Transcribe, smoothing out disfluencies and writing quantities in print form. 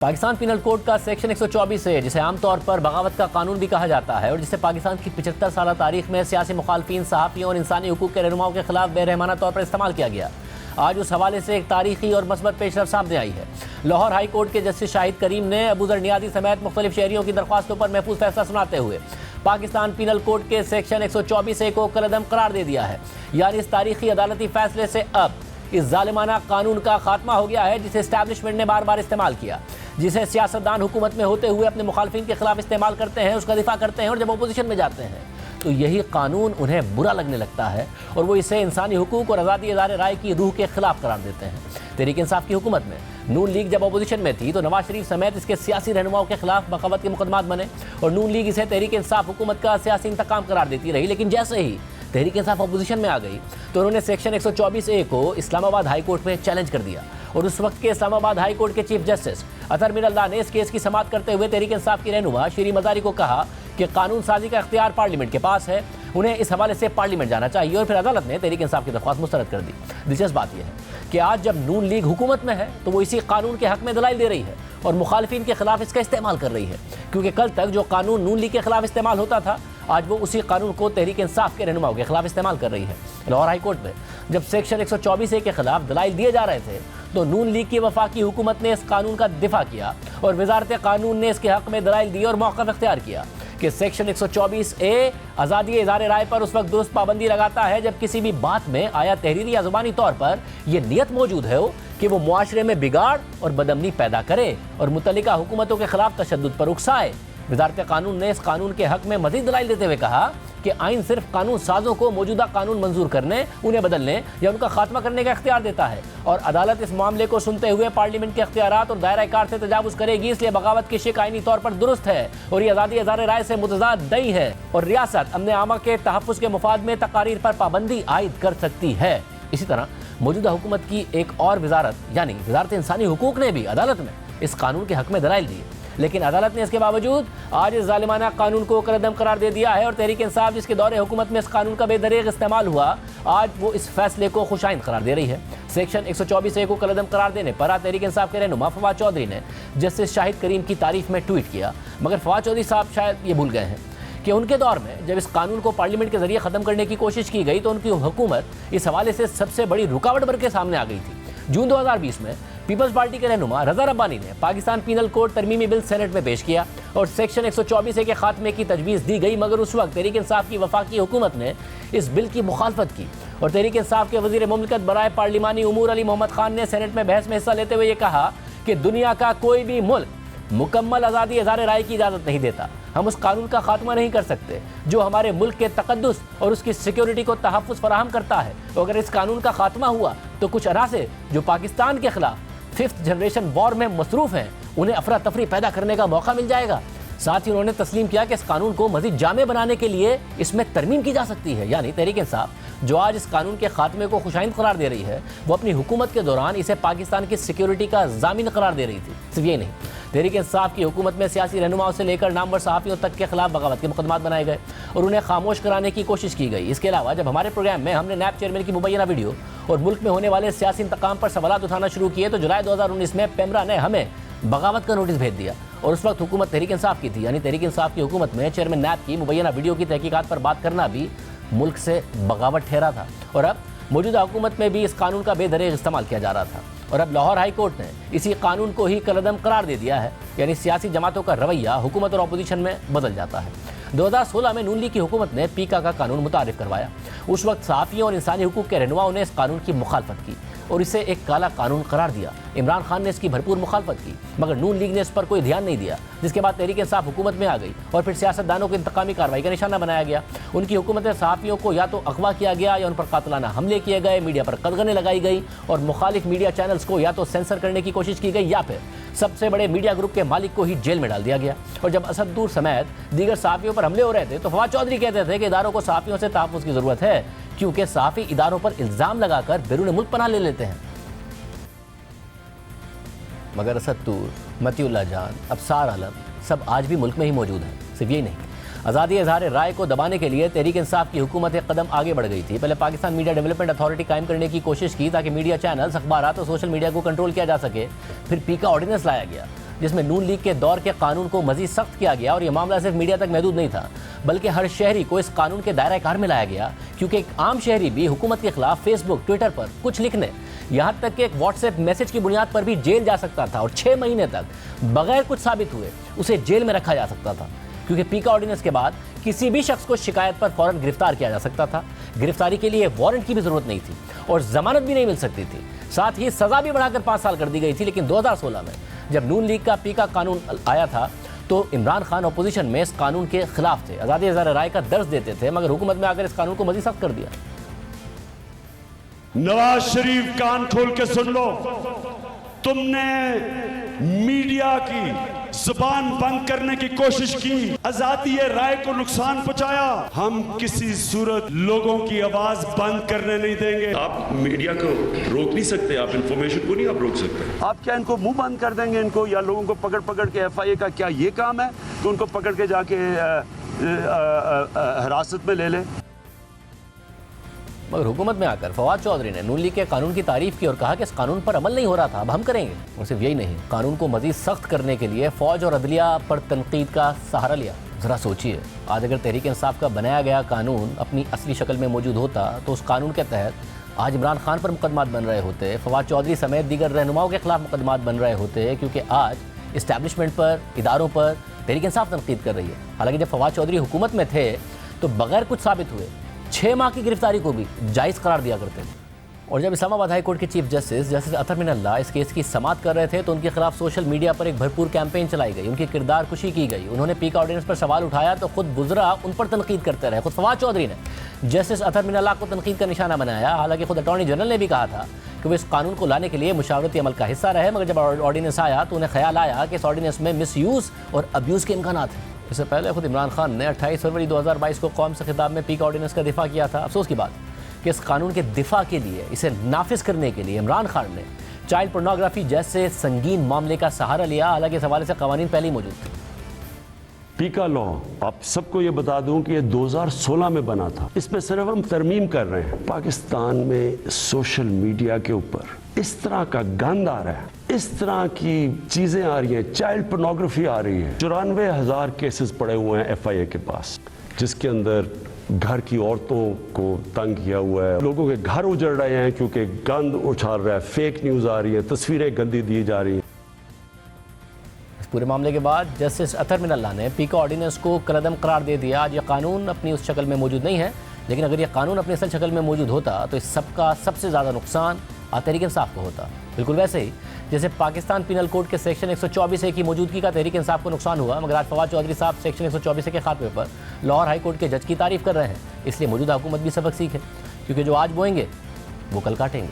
Pakistan penal code کا section 124 ہے جسے عام طور پر بغاوت کا قانون بھی کہا جاتا ہے اور جسے پاکستان کی 75 سالہ تاریخ میں سیاسی مخالفین، صحافیوں اور انسانی حقوق کے رہنماؤں کے خلاف بے رحمانہ طور پر استعمال کیا گیا۔ آج اس حوالے سے ایک تاریخی اور مثبت پیش رفت سامنے آئی ہے۔ لاہور ہائی کورٹ کے جسٹس شاہد کریم نے ابوذر نیازی سمیت مختلف شہریوں کی درخواستوں پر محفوظ فیصلہ سناتے ہوئے پاکستان پینل کوڈ کے سیکشن 124 کو کالعدم قرار دے دیا ہے، یعنی اس تاریخی عدالتی فیصلے سے اب اس ظالمانہ قانون کا خاتمہ ہو گیا ہے جسے اسٹیبلشمنٹ نے بار بار استعمال کیا، جسے سیاستدان حکومت میں ہوتے ہوئے اپنے مخالفین کے خلاف استعمال کرتے ہیں، اس کا دفاع کرتے ہیں اور جب اپوزیشن میں جاتے ہیں تو یہی قانون انہیں برا لگنے لگتا ہے اور وہ اسے انسانی حقوق اور آزادی اظہار رائے کی روح کے خلاف قرار دیتے ہیں۔ تحریک انصاف کی حکومت میں نون لیگ جب اپوزیشن میں تھی تو نواز شریف سمیت اس کے سیاسی رہنماؤں کے خلاف بغاوت کے مقدمات بنے اور نون لیگ اسے تحریک انصاف حکومت کا سیاسی انتقام قرار دیتی رہی، لیکن جیسے ہی تحریک انصاف اپوزیشن میں آ گئی تو انہوں نے سیکشن 124 کو اسلام آباد ہائی کورٹ میں چیلنج کر دیا اور اس وقت کے اسلام آباد ہائی کورٹ کے چیف جسٹس اطہر میر اللہ نے اس کیس کی سماعت کرتے ہوئے تحریک انصاف کی رہنما شیریں مزاری کو کہا کہ قانون سازی کا اختیار پارلیمنٹ کے پاس ہے، انہیں اس حوالے سے پارلیمنٹ جانا چاہیے، اور پھر عدالت نے تحریک انصاف کی درخواست مسترد کر دی۔ دلچسپ بات یہ ہے کہ آج جب نون لیگ حکومت میں ہے تو وہ اسی قانون کے حق میں دلائل دے رہی ہے اور مخالفین کے خلاف اس کا استعمال کر رہی ہے، کیونکہ کل تک جو قانون نون لیگ کے خلاف استعمال ہوتا تھا آج وہ اسی قانون کو تحریک انصاف کے رہنماؤں کے خلاف استعمال کر رہی ہے۔ لاہور ہائی کورٹ میں جب سیکشن 124 کے خلاف دلائل دیے جا رہے تھے تو نون لیگ کی وفاقی حکومت نے اس قانون کا دفاع کیا اور وزارت قانون نے اس کے حق میں دلائل دی اور موقف اختیار کیا کہ سیکشن 124 آزادی اظہار رائے پر اس وقت درست پابندی لگاتا ہے جب کسی بھی بات میں آیا تحریری یا زبانی طور پر یہ نیت موجود ہے کہ وہ معاشرے میں بگاڑ اور بدامنی پیدا کرے اور متعلقہ حکومتوں کے خلاف تشدد پر اکسائے۔ وزارت قانون نے اس قانون کے حق میں مزید دلائل دیتے ہوئے کہا کہ آئین صرف قانون سازوں کو موجودہ قانون منظور کرنے، انہیں بدلنے یا ان کا خاتمہ کرنے کا اختیار دیتا ہے، اور عدالت اس معاملے کو سنتے ہوئے پارلیمنٹ کے اختیارات اور دائرہ کار سے تجاوز کرے گی، اس لیے بغاوت کی شق آئینی طور پر درست ہے اور یہ آزادی اظہار رائے سے متضاد نہیں ہے اور ریاست امن عامہ کے تحفظ کے مفاد میں تقاریر پر پابندی عائد کر سکتی ہے۔ اسی طرح موجودہ حکومت کی ایک اور وزارت یعنی وزارت انسانی حقوق نے بھی عدالت میں اس قانون کے حق میں دلائل دیے، لیکن عدالت نے اس کے باوجود آج اس ظالمانہ قانون کو کالعدم قرار دے دیا ہے اور تحریک انصاف جس کے دور حکومت میں اس قانون کا بے دریغ استعمال ہوا آج وہ اس فیصلے کو خوش آئند قرار دے رہی ہے۔ سیکشن 124 کو کالعدم قرار دینے پر تحریک انصاف کے رہنما فواد چودھری نے جسٹس شاہد کریم کی تعریف میں ٹویٹ کیا، مگر فواد چودھری صاحب شاید یہ بھول گئے ہیں کہ ان کے دور میں جب اس قانون کو پارلیمنٹ کے ذریعے ختم کرنے کی کوشش کی گئی تو ان کی حکومت اس حوالے سے سب سے بڑی رکاوٹ بن کے سامنے آ گئی تھی۔ جون 2020 میں پیپلز پارٹی کے رہنما رضا ربانی نے پاکستان پینل کوڈ ترمیمی بل سینٹ میں پیش کیا اور سیکشن 124 کے خاتمے کی تجویز دی گئی، مگر اس وقت تحریک انصاف کی وفاقی حکومت نے اس بل کی مخالفت کی اور تحریک انصاف کے وزیر مملکت برائے پارلیمانی امور علی محمد خان نے سینٹ میں بحث میں حصہ لیتے ہوئے یہ کہا کہ دنیا کا کوئی بھی ملک مکمل آزادی اظہار رائے کی اجازت نہیں دیتا، ہم اس قانون کا خاتمہ نہیں کر سکتے جو ہمارے ملک کے تقدس اور اس کی سیکیورٹی کو تحفظ فراہم کرتا ہے، اگر اس قانون کا خاتمہ ہوا تو کچھ عناصر جو پاکستان کے خلاف 5th جنریشن وار میں مصروف ہیں انہیں افراتفری پیدا کرنے کا موقع مل جائے گا۔ ساتھ ہی انہوں نے تسلیم کیا کہ اس قانون کو مزید جامع بنانے کے لیے اس میں ترمیم کی جا سکتی ہے، یعنی تحریک انصاف جو آج اس قانون کے خاتمے کو خوش آئند قرار دے رہی ہے وہ اپنی حکومت کے دوران اسے پاکستان کی سیکیورٹی کا ضامن قرار دے رہی تھی۔ صرف یہ نہیں، تحریک انصاف کی حکومت میں سیاسی رہنماؤں سے لے کر نامور صحافیوں تک کے خلاف بغاوت کے مقدمات بنائے گئے اور انہیں خاموش کرانے کی کوشش کی گئی۔ اس کے علاوہ جب ہمارے پروگرام میں ہم نے نیب چیئرمین کی مبینہ ویڈیو اور ملک میں ہونے والے سیاسی انتقام پر سوالات اٹھانا شروع کیے تو جولائی 2019 میں پیمرا نے ہمیں بغاوت کا نوٹس بھیج دیا اور اس وقت حکومت تحریک انصاف کی تھی، یعنی تحریک انصاف کی حکومت میں چیئرمین نیب کی مبینہ ویڈیو کی تحقیقات پر بات کرنا بھی ملک سے بغاوت ٹھہرا تھا اور اب موجودہ حکومت میں بھی اس قانون کا بے دریغ استعمال کیا جا رہا تھا اور اب لاہور ہائی کورٹ نے اسی قانون کو ہی کالعدم قرار دے دیا ہے، یعنی سیاسی جماعتوں کا رویہ حکومت اور اپوزیشن میں بدل جاتا ہے۔ 2016 میں نون لیگ کی حکومت نے پیکا کا قانون متعارف کروایا، اس وقت صحافیوں اور انسانی حقوق کے رہنماؤں نے اس قانون کی مخالفت کی اور اسے ایک کالا قانون قرار دیا۔ عمران خان نے اس کی بھرپور مخالفت کی مگر نون لیگ نے اس پر کوئی دھیان نہیں دیا، جس کے بعد تحریک انصاف حکومت میں آ گئی اور پھر سیاستدانوں کو انتقامی کارروائی کا نشانہ بنایا گیا۔ ان کی حکومت میں صحافیوں کو یا تو اغوا کیا گیا یا ان پر قاتلانہ حملے کیے گئے، میڈیا پر قدغنیں لگائی گئی اور مخالف میڈیا چینلز کو یا تو سینسر کرنے کی کوشش کی گئی یا پھر سب سے بڑے میڈیا گروپ کے مالک کو ہی جیل میں ڈال دیا گیا۔ اور جب اسد دور سمیت دیگر صحافیوں پر حملے ہو رہے تھے تو فواد چودھری کہتے تھے کہ اداروں کو صحافیوں سے تحفظ کی ضرورت ہے کیونکہ صحافی اداروں پر الزام لگا کر بیرون ملک پناہ لے لیتے ہیں، مگر اسد طور، متی اللہ جان، ابصار عالم سب آج بھی ملک میں ہی موجود ہیں۔ صرف یہی نہیں، آزادی اظہار رائے کو دبانے کے لیے تحریک انصاف کی حکومت ایک قدم آگے بڑھ گئی تھی۔ پہلے پاکستان میڈیا ڈیولپمنٹ اتھارٹی قائم کرنے کی کوشش کی تاکہ میڈیا چینلز، اخبارات اور سوشل میڈیا کو کنٹرول کیا جا سکے، پھر پیکا آرڈیننس لایا گیا جس میں نون لیگ کے دور کے قانون کو مزید سخت کیا گیا، اور یہ معاملہ صرف میڈیا تک محدود نہیں تھا بلکہ ہر شہری کو اس قانون کے دائرہ کار میں لایا گیا، کیونکہ ایک عام شہری بھی حکومت کے خلاف فیس بک، ٹویٹر پر کچھ لکھنے، یہاں تک کہ ایک واٹس ایپ میسج کی بنیاد پر بھی جیل جا سکتا تھا، اور 6 مہینے تک بغیر کچھ ثابت ہوئے اسے جیل میں رکھا جا سکتا تھا، کیونکہ پیکا آرڈیننس کے بعد کسی بھی شخص کو شکایت پر فوراً گرفتار کیا جا سکتا تھا۔ گرفتاری کے لیے وارنٹ کی بھی ضرورت نہیں تھی اور ضمانت بھی نہیں مل سکتی تھی، ساتھ ہی سزا بھی بڑھا کر 5 سال کر دی گئی تھی۔ لیکن 2016 میں جب نون لیگ کا پیکا قانون آیا تھا تو عمران خان اپوزیشن میں اس قانون کے خلاف تھے، آزادی اظہار رائے کا درس دیتے تھے، مگر حکومت میں آ کر اس قانون کو مزید سخت کر دیا۔ نواز شریف کان کھول کے سن لو، تم نے میڈیا کی زبان بند کرنے کی کوشش کی، آزادی رائے کو نقصان پہنچایا۔ ہم کسی صورت لوگوں کی آواز بند کرنے نہیں دیں گے۔ آپ میڈیا کو روک نہیں سکتے، آپ انفارمیشن کو نہیں آپ روک سکتے۔ آپ کیا ان کو منہ بند کر دیں گے ان کو، یا لوگوں کو پکڑ کے ایف آئی اے کا کیا یہ کام ہے کہ ان کو پکڑ کے جا کے حراست میں لے لیں؟ مگر حکومت میں آ کر فواد چودھری نے نون لیگ کے قانون کی تعریف کی اور کہا کہ اس قانون پر عمل نہیں ہو رہا تھا، اب ہم کریں گے۔ اور صرف یہی نہیں، قانون کو مزید سخت کرنے کے لیے فوج اور عدلیہ پر تنقید کا سہارا لیا۔ ذرا سوچئے، آج اگر تحریک انصاف کا بنایا گیا قانون اپنی اصلی شکل میں موجود ہوتا تو اس قانون کے تحت آج عمران خان پر مقدمات بن رہے ہوتے، فواد چودھری سمیت دیگر رہنماؤں کے خلاف مقدمات بن رہے ہوتے، کیونکہ آج اسٹیبلشمنٹ پر، اداروں پر تحریک انصاف تنقید کر رہی ہے۔ حالانکہ جب فواد چودھری حکومت میں تھے تو بغیر کچھ ثابت ہوئے 6 ماہ کی گرفتاری کو بھی جائز قرار دیا کرتے تھے۔ اور جب اسلام آباد ہائی کورٹ کے چیف جسٹس اطہر من اللہ اس کیس کی سماعت کر رہے تھے تو ان کے خلاف سوشل میڈیا پر ایک بھرپور کیمپین چلائی گئی، ان کی کردار کشی کی گئی، انہوں نے پیکا آرڈیننس پر سوال اٹھایا تو خود وزراء ان پر تنقید کرتے رہے۔ خود فواد چودھری نے جسٹس اطہر من اللہ کو تنقید کا نشانہ بنایا، حالانکہ خود اٹارنی جنرل نے بھی کہا تھا کہ وہ اس قانون کو لانے کے لیے مشاورتی عمل کا حصہ رہے، مگر جب آرڈیننس آیا تو انہیں خیال آیا کہ اس آرڈیننس میں مس یوز اور ابیوز کے امکانات ہیں۔ اس سے پہلے خود عمران خان نے 28 فروری 2022 کو قوم سے خطاب میں پیکا آرڈیننس کا دفاع کیا تھا۔ افسوس کی بات کہ اس قانون کے دفاع کے لیے، اسے نافذ کرنے کے لیے عمران خان نے چائلڈ پورنوگرافی جیسے سنگین معاملے کا سہارا لیا، حالانکہ اس حوالے سے قوانین پہلے ہی موجود تھے۔ پیکا لا آپ سب کو یہ بتا دوں کہ یہ 2016 میں بنا تھا، اس میں صرف ہم ترمیم کر رہے ہیں۔ پاکستان میں سوشل میڈیا کے اوپر اس طرح کا گند آ رہا ہے، اس طرح کی چیزیں آ رہی ہیں، چائلڈ پورنوگرافی آ رہی ہے۔ 94,000 کیسز پڑے ہوئے ہیں ایف آئی اے کے پاس، جس کے اندر گھر کی عورتوں کو تنگ کیا ہوا ہے، لوگوں کے گھر اجڑ رہے ہیں کیونکہ گند اچھال رہا ہے، فیک نیوز آ رہی ہے، تصویریں گندی دی جا رہی ہیں۔ اس پورے معاملے کے بعد جسٹس اطہر من اللہ نے پیکا آرڈیننس کو کالعدم قرار دے دیا۔ آج یہ قانون اپنی اس شکل میں موجود نہیں ہے، لیکن اگر یہ قانون اپنی اصل شکل میں موجود ہوتا تو اس سب کا سب سے زیادہ نقصان تحریک انصاف کو ہوتا، بالکل ویسے ہی جیسے پاکستان پینل کوڈ کے سیکشن 124A کی موجودگی کا تحریک انصاف کو نقصان ہوا، مگر آج فواد چودھری صاحب سیکشن 124A کے خاتمے پر لاہور ہائی کورٹ کے جج کی تعریف کر رہے ہیں۔ اس لیے موجودہ حکومت بھی سبق سیکھے، کیونکہ جو آج بوئیں گے وہ کل کاٹیں گے۔